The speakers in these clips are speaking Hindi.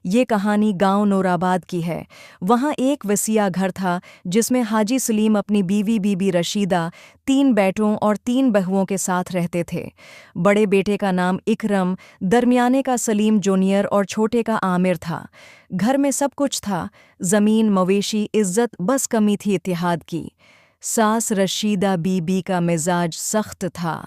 ये कहानी गांव नूराबाद की है। वहाँ एक वसीया घर था जिसमें हाजी सलीम अपनी बीवी बीबी रशीदा, 3 बेटों और 3 बहुओं के साथ रहते थे। बड़े बेटे का नाम इकरम, दरमियाने का सलीम जूनियर और छोटे का आमिर था। घर में सब कुछ था, ज़मीन, मवेशी, इज्जत, बस कमी थी इत्तेहाद की। सास रशीदा बीबी का मिजाज सख्त था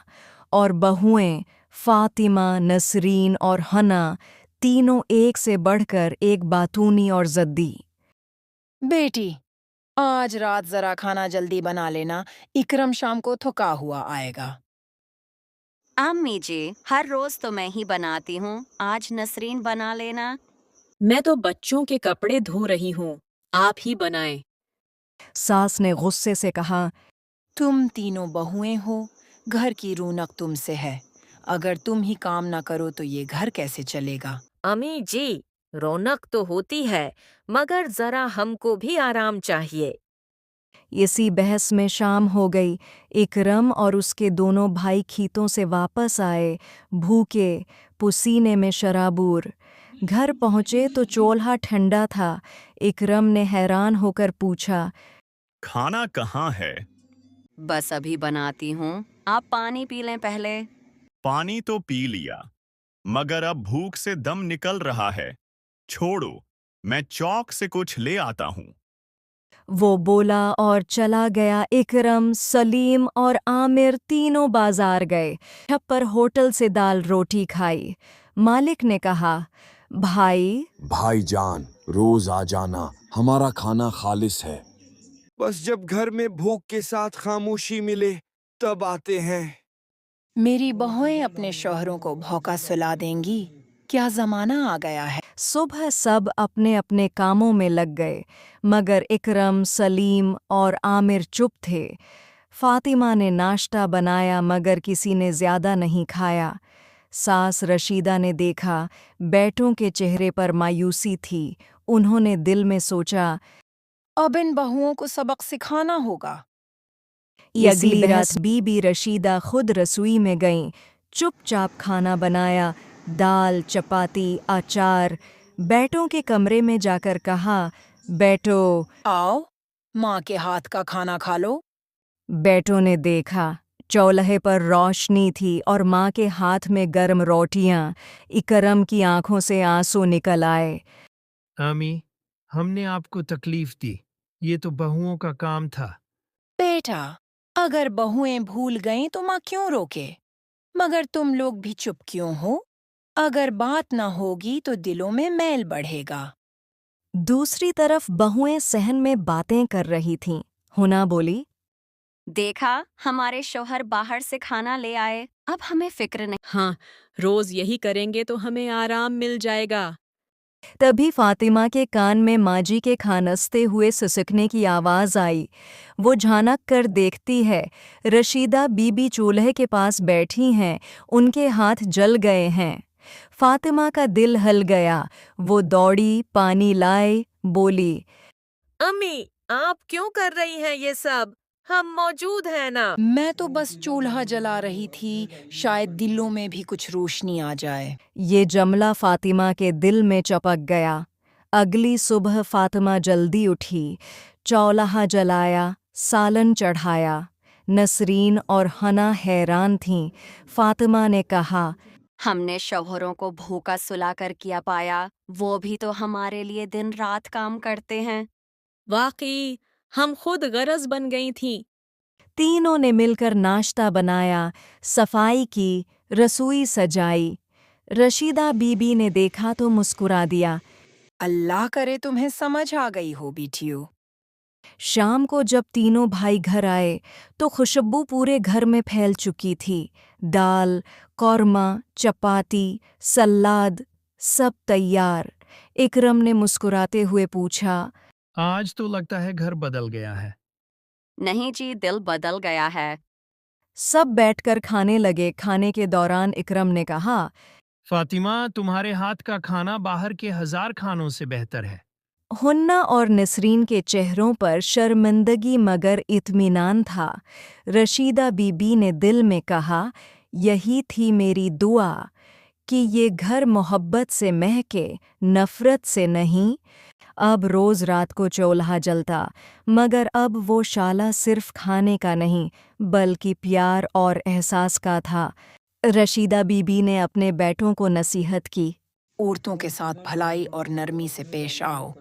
और बहुएं फातिमा, नसरीन और हना तीनों एक से बढ़कर एक बातूनी और ज़द्दी। बेटी, आज रात जरा खाना जल्दी बना लेना। इकरम शाम को थका हुआ आएगा। अम्मी जी, हर रोज तो मैं ही बनाती हूँ, आज नसरीन बना लेना। मैं तो बच्चों के कपड़े धो रही हूँ, आप ही बनाएं। सास ने गुस्से से कहा, तुम तीनों बहुएं हो, घर की रौनक तुमसे है। अगर तुम ही काम ना करो तो ये घर कैसे चलेगा? अम्मी जी, रौनक तो होती है, मगर जरा हमको भी आराम चाहिए। इसी बहस में शाम हो गई। इकरम और उसके दोनों भाई खेतों से वापस आए, भूखे, पसीने में शराबूर। घर पहुंचे तो चूल्हा ठंडा था। इकरम ने हैरान होकर पूछा, खाना कहाँ है? बस अभी बनाती हूँ, आप पानी पी लें पहले। पानी तो पी लिया, मगर अब भूख से दम निकल रहा है। छोड़ो, मैं चौक से कुछ ले आता हूँ। वो बोला और चला गया। इकरम, सलीम और आमिर तीनों बाजार गए। छत पर होटल से दाल रोटी खाई। मालिक ने कहा, भाईजान, रोज आ जाना, हमारा खाना खालिस है। बस जब घर में भूख के साथ खामोशी मिले तब आते हैं। मेरी बहुएं अपने शौहरों को भौंका सुला देंगी। क्या जमाना आ गया है। सुबह सब अपने अपने कामों में लग गए, मगर इकरम, सलीम और आमिर चुप थे। फातिमा ने नाश्ता बनाया मगर किसी ने ज्यादा नहीं खाया। सास रशीदा ने देखा, बेटों के चेहरे पर मायूसी थी। उन्होंने दिल में सोचा, अब इन बहुओं को सबक सिखाना होगा। अगली रात बीबी रशीदा खुद रसोई में गईं, चुपचाप खाना बनाया, दाल, चपाती, अचार। बेटों के कमरे में जाकर कहा, बेटो। आओ, माँ के हाथ का खाना खा लो। बेटों ने देखा, चौल्हे पर रोशनी थी और माँ के हाथ में गर्म रोटियां। इकरम की आंखों से आंसू निकल आए। आमी, हमने आपको तकलीफ दी, ये तो बहुओं का काम था। बेटा, अगर बहुएं भूल गईं तो माँ क्यों रोके? मगर तुम लोग भी चुप क्यों हो? अगर बात न होगी तो दिलों में मैल बढ़ेगा। दूसरी तरफ बहुएं सहन में बातें कर रही थीं। हुना बोली, देखा, हमारे शौहर बाहर से खाना ले आए, अब हमें फिक्र नहीं। हाँ, रोज यही करेंगे तो हमें आराम मिल जाएगा। तभी फातिमा के कान में माजी के खानसते हुए सुसकने की आवाज़ आई। वो झांक कर देखती है, रशीदा बीबी चूल्हे के पास बैठी हैं, उनके हाथ जल गए हैं। फातिमा का दिल हल गया। वो दौड़ी, पानी लाए, बोली, अम्मी, आप क्यों कर रही हैं ये सब? हम मौजूद हैं ना। मैं तो बस चूल्हा जला रही थी, शायद दिलों में भी कुछ रोशनी आ जाए। ये जमला फातिमा के दिल में चपक गया। अगली सुबह फातिमा जल्दी उठी, चौल्हा जलाया, सालन चढ़ाया। नसरीन और हना हैरान थीं। फातिमा ने कहा, हमने शौहरों को भूखा सुलाकर किया पाया, वो भी तो हमारे लिए दिन रात काम करते हैं। वाकई, हम खुद गरज बन गई थीं। तीनों ने मिलकर नाश्ता बनाया, सफाई की, रसोई सजाई। रशीदा बीबी ने देखा तो मुस्कुरा दिया। अल्लाह करे तुम्हें समझ आ गई हो बेटियों। शाम को जब तीनों भाई घर आए तो खुशबू पूरे घर में फैल चुकी थी। दाल, कौरमा, चपाती, सलाद, सब तैयार। इकरम ने मुस्कुराते हुए पूछा, आज तो लगता है घर बदल गया है। नहीं जी, दिल बदल गया है। सब बैठकर खाने लगे। खाने के दौरान इकरम ने कहा, फातिमा, तुम्हारे हाथ का खाना बाहर के 1000 खानों से बेहतर है। हुन्ना और नसरीन के चेहरों पर शर्मिंदगी मगर इत्मीनान था। रशीदा बीबी ने दिल में कहा, यही थी मेरी दुआ कि ये घर मोहब्बत से महके, नफरत से नहीं। अब रोज रात को चूल्हा जलता, मगर अब वो शाला सिर्फ खाने का नहीं बल्कि प्यार और एहसास का था। रशीदा बीबी ने अपने बेटों को नसीहत की। औरतों के साथ भलाई और नरमी से पेश आओ।